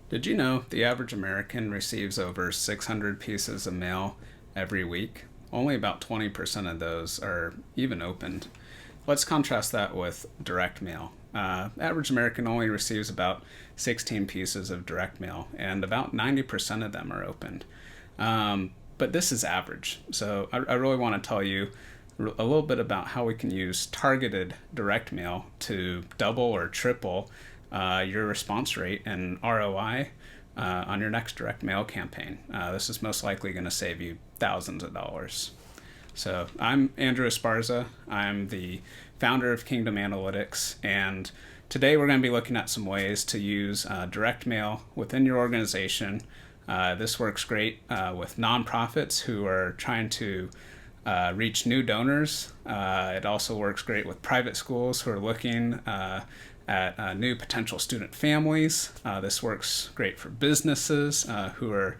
Did you know the average American receives over 600 pieces of mail every week? Only about 20% of those are even opened. Let's contrast that with direct mail. Average American only receives about 16 pieces of direct mail, and about 90% of them are opened. But this is average. So I really want to tell you a little bit about how we can use targeted direct mail to double or triple your response rate and ROI on your next direct mail campaign. This is most likely going to save you thousands of dollars. So I'm Andrew Esparza. I'm the founder of Kingdom Analytics, and today we're going to be looking at some ways to use direct mail within your organization. This works great with nonprofits who are trying to reach new donors. It also works great with private schools who are looking at new potential student families. This works great for businesses who are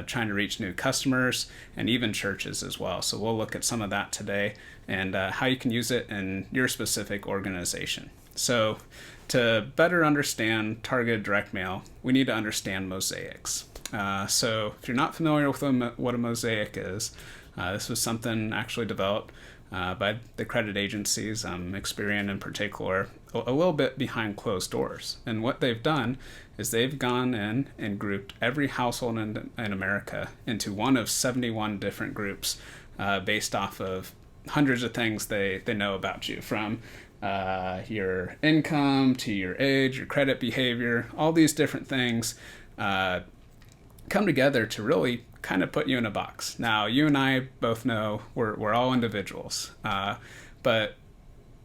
trying to reach new customers, and even churches as well. So we'll look at some of that today and how you can use it in your specific organization. So to better understand targeted direct mail, we need to understand mosaics. So if you're not familiar with what a mosaic is, this was something actually developed by the credit agencies, Experian in particular, a little bit behind closed doors. And what they've done is they've gone in and grouped every household in America into one of 71 different groups based off of hundreds of things they know about you, from your income to your age, your credit behavior. All these different things come together to really kind of put you in a box. Now, you and I both know we're all individuals, but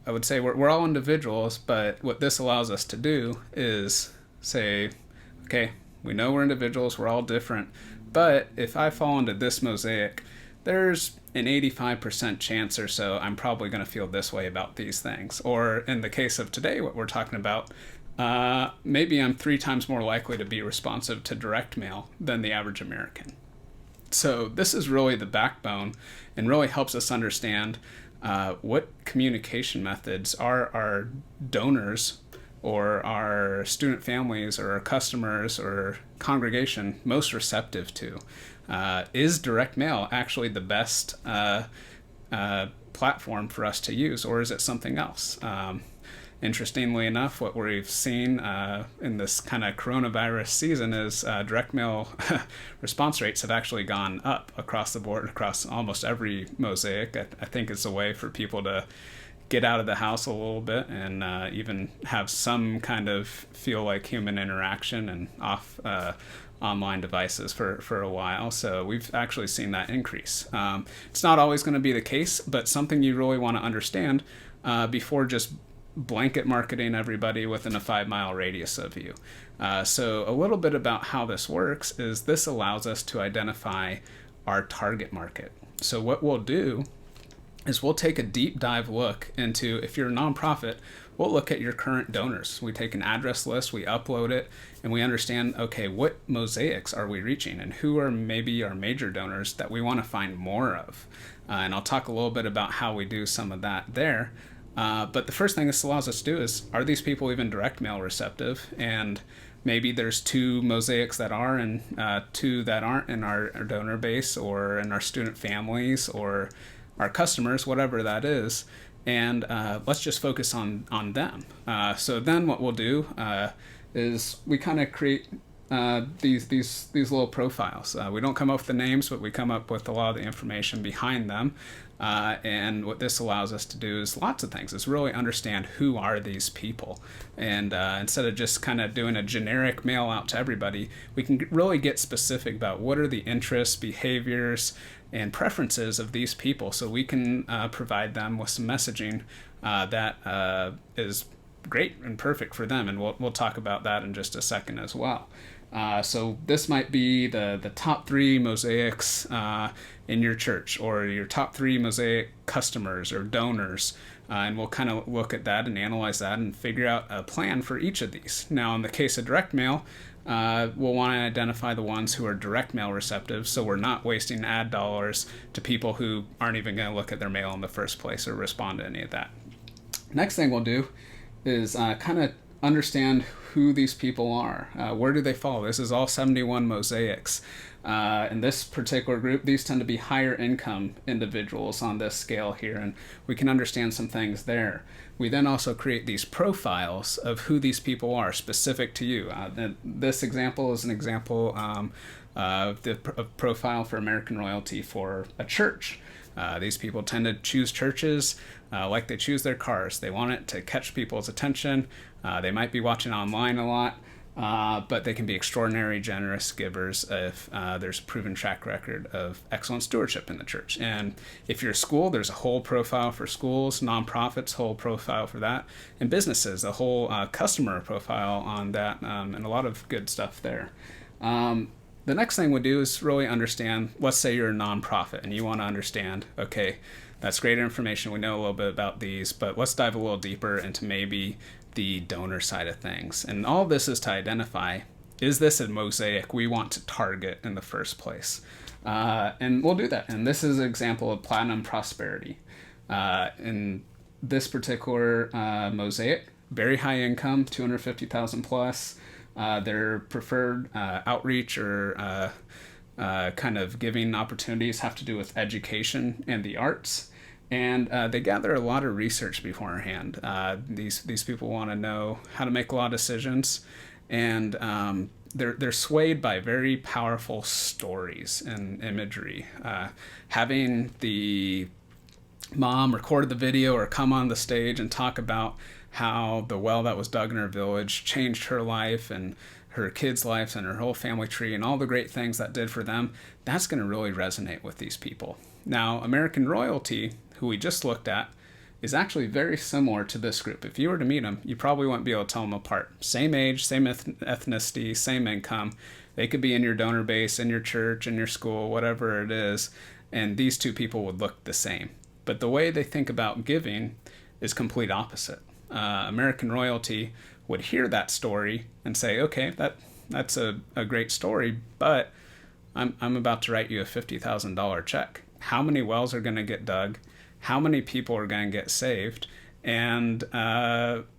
I would say we're all individuals, but what this allows us to do is say, okay, we know we're individuals, we're all different, but if I fall into this mosaic, there's an 85% chance or so I'm probably going to feel this way about these things. Or in the case of today, what we're talking about, maybe I'm 3 times more likely to be responsive to direct mail than the average American. So this is really the backbone and really helps us understand what communication methods are our donors or our student families or our customers or congregation most receptive to. Is direct mail actually the best platform for us to use, or is it something else? Interestingly enough, what we've seen in this kind of coronavirus season is direct mail response rates have actually gone up across the board, across almost every mosaic. I think it's a way for people to get out of the house a little bit and even have some kind of feel like human interaction and off online devices for a while. So we've actually seen that increase. It's not always going to be the case, but something you really want to understand before just blanket marketing everybody within a 5-mile radius of you. So a little bit about how this works is this allows us to identify our target market. So what we'll do is we'll take a deep dive look into, if you're a nonprofit, we'll look at your current donors. We take an address list, we upload it, and we understand, okay, what mosaics are we reaching and who are maybe our major donors that we want to find more of. And I'll talk a little bit about how we do some of that there. But the first thing this allows us to do is, are these people even direct mail receptive? And maybe there's 2 mosaics that are and 2 that aren't in our donor base or in our student families or our customers, whatever that is. And let's just focus on them. So then what we'll do is we kind of create these little profiles. We don't come up with the names, but we come up with a lot of the information behind them. And what this allows us to do is lots of things. Is really understand who are these people. And instead of just kind of doing a generic mail out to everybody, we can really get specific about what are the interests, behaviors, and preferences of these people, so we can provide them with some messaging that is great and perfect for them. And we'll talk about that in just a second as well. So this might be the top 3 mosaics in your church, or your top 3 mosaic customers or donors. And we'll kind of look at that and analyze that and figure out a plan for each of these. Now, in the case of direct mail, we'll want to identify the ones who are direct mail receptive, so we're not wasting ad dollars to people who aren't even going to look at their mail in the first place or respond to any of that. Next thing we'll do is kind of understand who these people are. Where do they fall? This is all 71 mosaics. In this particular group, these tend to be higher income individuals on this scale here, and we can understand some things there. We then also create these profiles of who these people are specific to you. This example is an example of the profile for American royalty for a church. These people tend to choose churches like they choose their cars. They want it to catch people's attention. They might be watching online a lot, but they can be extraordinary generous givers if there's a proven track record of excellent stewardship in the church. And if you're a school, there's a whole profile for schools, nonprofits, whole profile for that, and businesses, a whole customer profile on that, and a lot of good stuff there. The next thing we do is really understand, let's say you're a nonprofit and you want to understand, okay, that's great information. We know a little bit about these, but let's dive a little deeper into maybe the donor side of things. And all of this is to identify, is this a mosaic we want to target in the first place? And we'll do that. And this is an example of Platinum Prosperity. In this particular mosaic, very high income, 250,000 plus. Their preferred outreach or kind of giving opportunities have to do with education and the arts. And they gather a lot of research beforehand. These people want to know how to make a lot of decisions, and they're swayed by very powerful stories and imagery. Having the mom record the video or come on the stage and talk about how the well that was dug in her village changed her life and her kids' lives and her whole family tree and all the great things that did for them, that's going to really resonate with these people. Now, American royalty, who we just looked at, is actually very similar to this group. If you were to meet them, you probably wouldn't be able to tell them apart. Same age, same ethnicity, same income. They could be in your donor base, in your church, in your school, whatever it is, and these two people would look the same. But the way they think about giving is complete opposite. American royalty would hear that story and say, okay, that's a great story, but I'm about to write you a $50,000 check. How many wells are going to get dug? How many people are going to get saved? And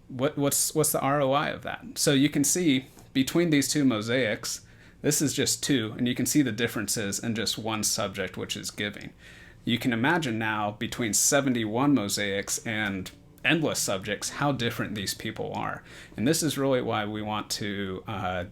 what's the ROI of that? So you can see between these two mosaics, this is just two, and you can see the differences in just one subject, which is giving. You can imagine now between 71 mosaics and endless subjects how different these people are. And this is really why we want to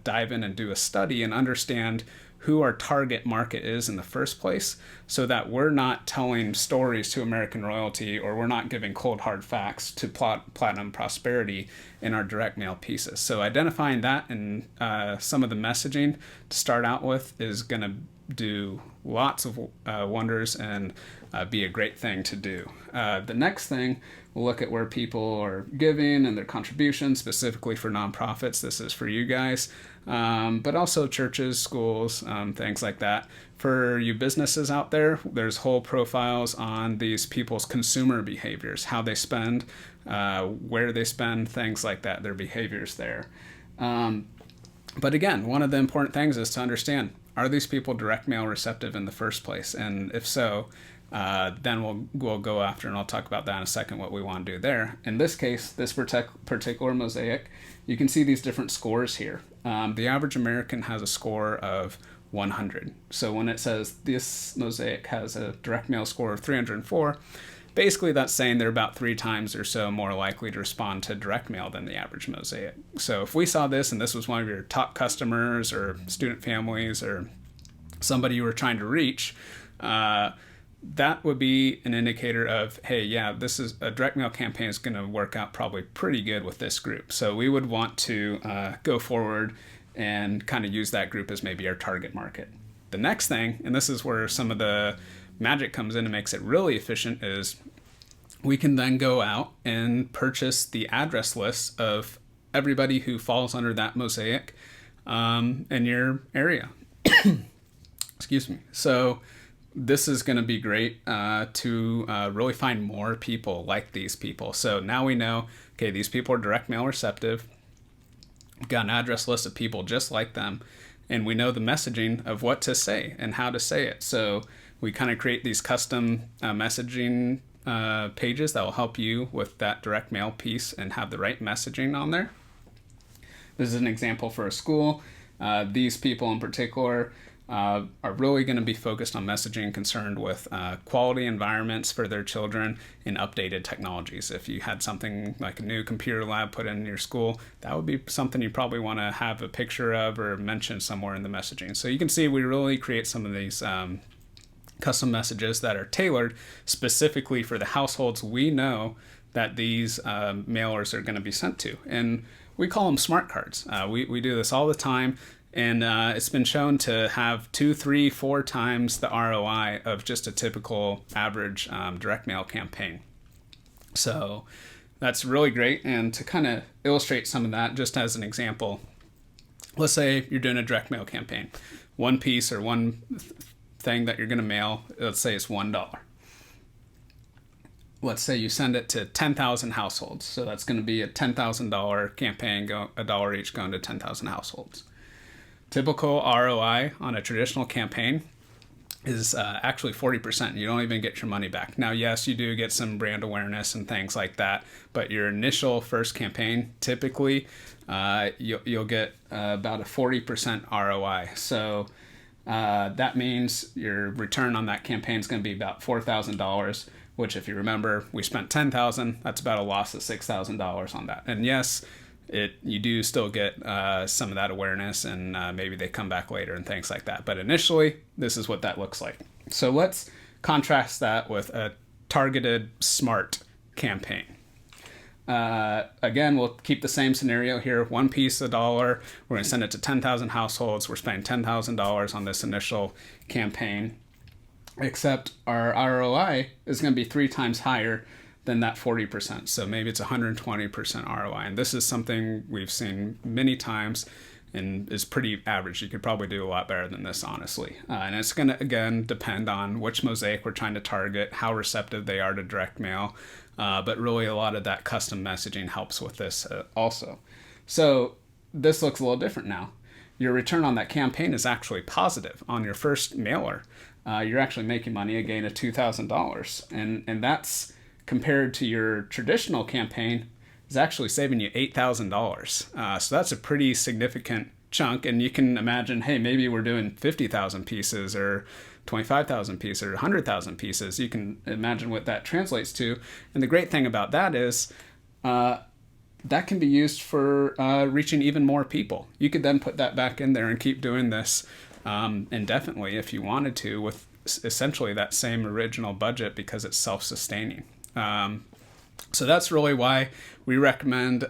dive in and do a study and understand who our target market is in the first place, so that we're not telling stories to American royalty, or we're not giving cold hard facts to Platinum Prosperity in our direct mail pieces. So identifying that and some of the messaging to start out with is going to do lots of wonders and be a great thing to do. The next thing, we'll look at where people are giving and their contributions, specifically for nonprofits. This is for you guys, but also churches, schools, things like that. For you businesses out there, there's whole profiles on these people's consumer behaviors, how they spend, where they spend, things like that, their behaviors there. But again, one of the important things is to understand, are these people direct mail receptive in the first place? And if so, then we'll go after, and I'll talk about that in a second, what we want to do there. In this case, this particular mosaic, you can see these different scores here. The average American has a score of 100. So when it says this mosaic has a direct mail score of 304, basically that's saying they're about 3 times or so more likely to respond to direct mail than the average mosaic. So if we saw this and this was one of your top customers or student families or somebody you were trying to reach, that would be an indicator of, hey, yeah, this is a direct mail campaign is going to work out probably pretty good with this group. So we would want to go forward and kind of use that group as maybe our target market. The next thing, and this is where some of the magic comes in and makes it really efficient, is we can then go out and purchase the address list of everybody who falls under that mosaic in your area. Excuse me. So this is going to be great to really find more people like these people. So now we know, okay, these people are direct mail receptive. We've got an address list of people just like them, and we know the messaging of what to say and how to say it. So we kind of create these custom messaging pages that will help you with that direct mail piece and have the right messaging on there. This is an example for a school. These people in particular are really going to be focused on messaging concerned with quality environments for their children and updated technologies. If you had something like a new computer lab put in your school, that would be something you probably want to have a picture of or mention somewhere in the messaging. So you can see we really create some of these custom messages that are tailored specifically for the households we know that these mailers are going to be sent to. And we call them smart cards. We do this all the time. And it's been shown to have 2, 3, 4 times the ROI of just a typical average direct mail campaign. So that's really great. And to kind of illustrate some of that, just as an example, let's say you're doing a direct mail campaign. One piece or one thing that you're going to mail, let's say it's $1. Let's say you send it to 10,000 households. So that's going to be a $10,000 campaign, $1 each going to 10,000 households. Typical ROI on a traditional campaign is actually 40%. You don't even get your money back. Now, yes, you do get some brand awareness and things like that, but your initial first campaign, typically, you'll get about a 40% ROI. So that means your return on that campaign is going to be about $4,000, which, if you remember, we spent $10,000. That's about a loss of $6,000 on that. And yes, you do still get some of that awareness, and maybe they come back later and things like that. But initially, this is what that looks like. So let's contrast that with a targeted smart campaign. Again, we'll keep the same scenario here. One piece, $1. We're going to send it to 10,000 households. We're spending $10,000 on this initial campaign, except our ROI is going to be 3 times higher than that 40%. So maybe it's 120% ROI. And this is something we've seen many times and is pretty average. You could probably do a lot better than this, honestly. And it's going to, again, depend on which mosaic we're trying to target, how receptive they are to direct mail. But really, a lot of that custom messaging helps with this also. So this looks a little different now. Your return on that campaign is actually positive. On your first mailer, you're actually making money, a gain of $2,000. And that's compared to your traditional campaign, is actually saving you $8,000. So that's a pretty significant chunk. And you can imagine, hey, maybe we're doing 50,000 pieces or 25,000 pieces or 100,000 pieces. You can imagine what that translates to. And the great thing about that is that can be used for reaching even more people. You could then put that back in there and keep doing this indefinitely if you wanted to, with essentially that same original budget, because it's self-sustaining. So that's really why we recommend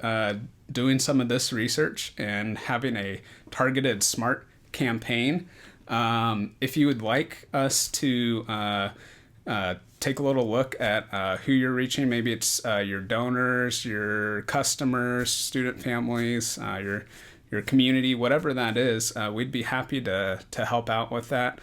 doing some of this research and having a targeted smart campaign. If you would like us to take a little look at who you're reaching, maybe it's your donors, your customers, student families, your community, whatever that is, we'd be happy to help out with that.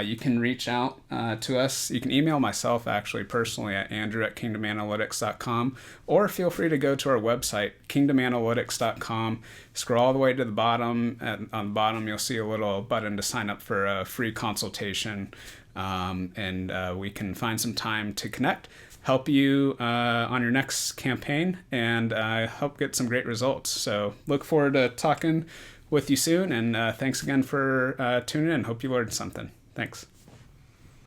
You can reach out to us. You can email myself, actually, personally, at andrew@kingdomanalytics.com, or feel free to go to our website, kingdomanalytics.com. Scroll all the way to the bottom. On the bottom, you'll see a little button to sign up for a free consultation, and we can find some time to connect, help you on your next campaign, and help get some great results. So look forward to talking with you soon, and thanks again for tuning in. Hope you learned something. Thanks.